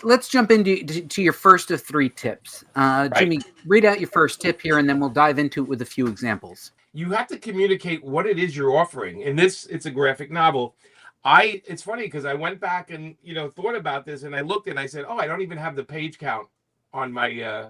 Let's jump into to your first of 3 tips. Right. Jimmy, read out your first tip here, and then we'll dive into it with a few examples. You have to communicate what it is you're offering. In this, it's a graphic novel. It's funny because I went back and thought about this, and I looked and I said, oh, I don't even have the page count on my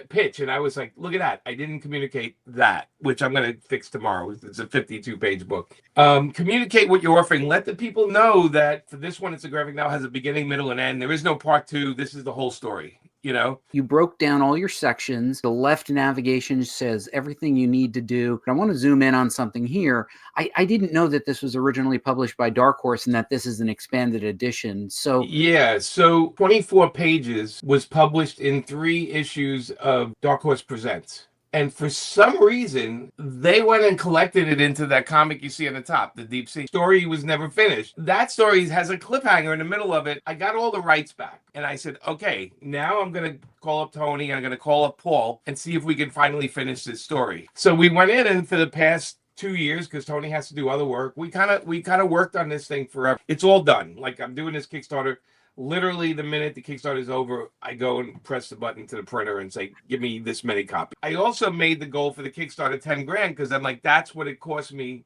pitch, and I was like, look at that, I didn't communicate that, which I'm going to fix tomorrow. It's a 52-page book. Communicate what you're offering. Let the people know that for this one, it's a graphic novel, has a beginning, middle, and end. There is no part 2. This is the whole story. You broke down all your sections. The left navigation says everything you need to do. I want to zoom in on something here. I didn't know that this was originally published by Dark Horse and that this is an expanded edition. So 24 pages was published in 3 issues of Dark Horse Presents. And for some reason, they went and collected it into that comic you see on the top, the Deep Sea story was never finished. That story has a cliffhanger in the middle of it. I got all the rights back. And I said, okay, now I'm going to call up Tony. I'm going to call up Paul and see if we can finally finish this story. So we went in, and for the past 2 years, because Tony has to do other work, we kind of worked on this thing forever. It's all done. Like, I'm doing this Kickstarter. Literally, the minute the Kickstarter is over, I go and press the button to the printer and say, give me this many copies. I also made the goal for the Kickstarter 10 grand because I'm like, that's what it cost me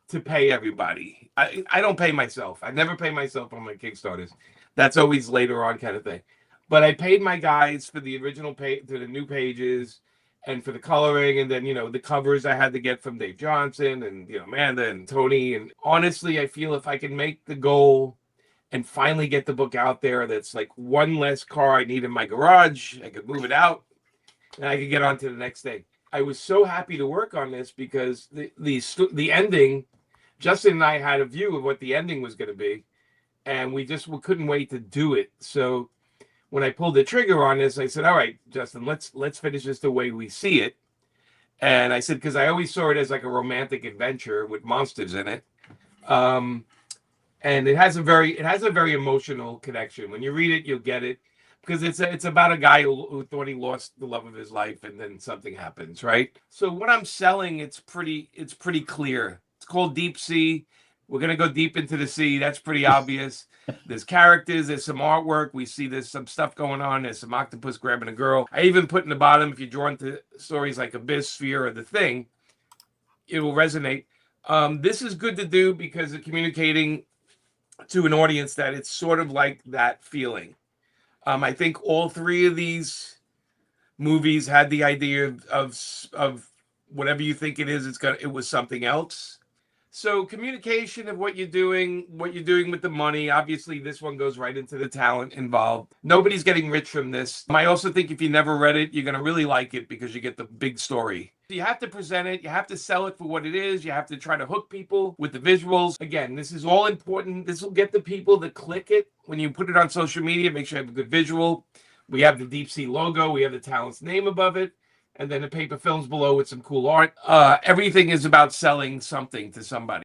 to pay everybody. I don't pay myself. I never pay myself on my Kickstarters. That's always later on kind of thing. But I paid my guys for the original page, to the new pages, and for the coloring, and then, the covers I had to get from Dave Johnson and, Amanda and Tony. And honestly, I feel if I can make the goal and finally get the book out there, that's like one less car I need in my garage, I could move it out, and I could get on to the next thing. I was so happy to work on this because the ending, Justin and I had a view of what the ending was going to be, and we couldn't wait to do it. So when I pulled the trigger on this, I said, all right, Justin, let's finish this the way we see it. And I said, because I always saw it as like a romantic adventure with monsters in it. And it has a very emotional connection. When you read it, you'll get it, because it's about a guy who thought he lost the love of his life, and then something happens, right? So what I'm selling, it's pretty clear. It's called Deep Sea. We're gonna go deep into the sea. That's pretty obvious. There's characters. There's some artwork. We see there's some stuff going on. There's some octopus grabbing a girl. I even put in the bottom, if you're drawn to stories like Abyss, Sphere, or The Thing, it will resonate. This is good to do because of communicating to an audience that it's sort of like that feeling. I think all 3 of these movies had the idea of whatever you think it is, it was something else. So communication of what you're doing with the money. Obviously, this one goes right into the talent involved. Nobody's getting rich from this. I also think if you never read it, you're going to really like it because you get the big story. You have to present it. You have to sell it for what it is. You have to try to hook people with the visuals. Again, this is all important. This will get the people to click it. When you put it on social media, make sure you have a good visual. We have the Deep Sea logo. We have the talent's name above it. And then the paper films below with some cool art. Everything is about selling something to somebody.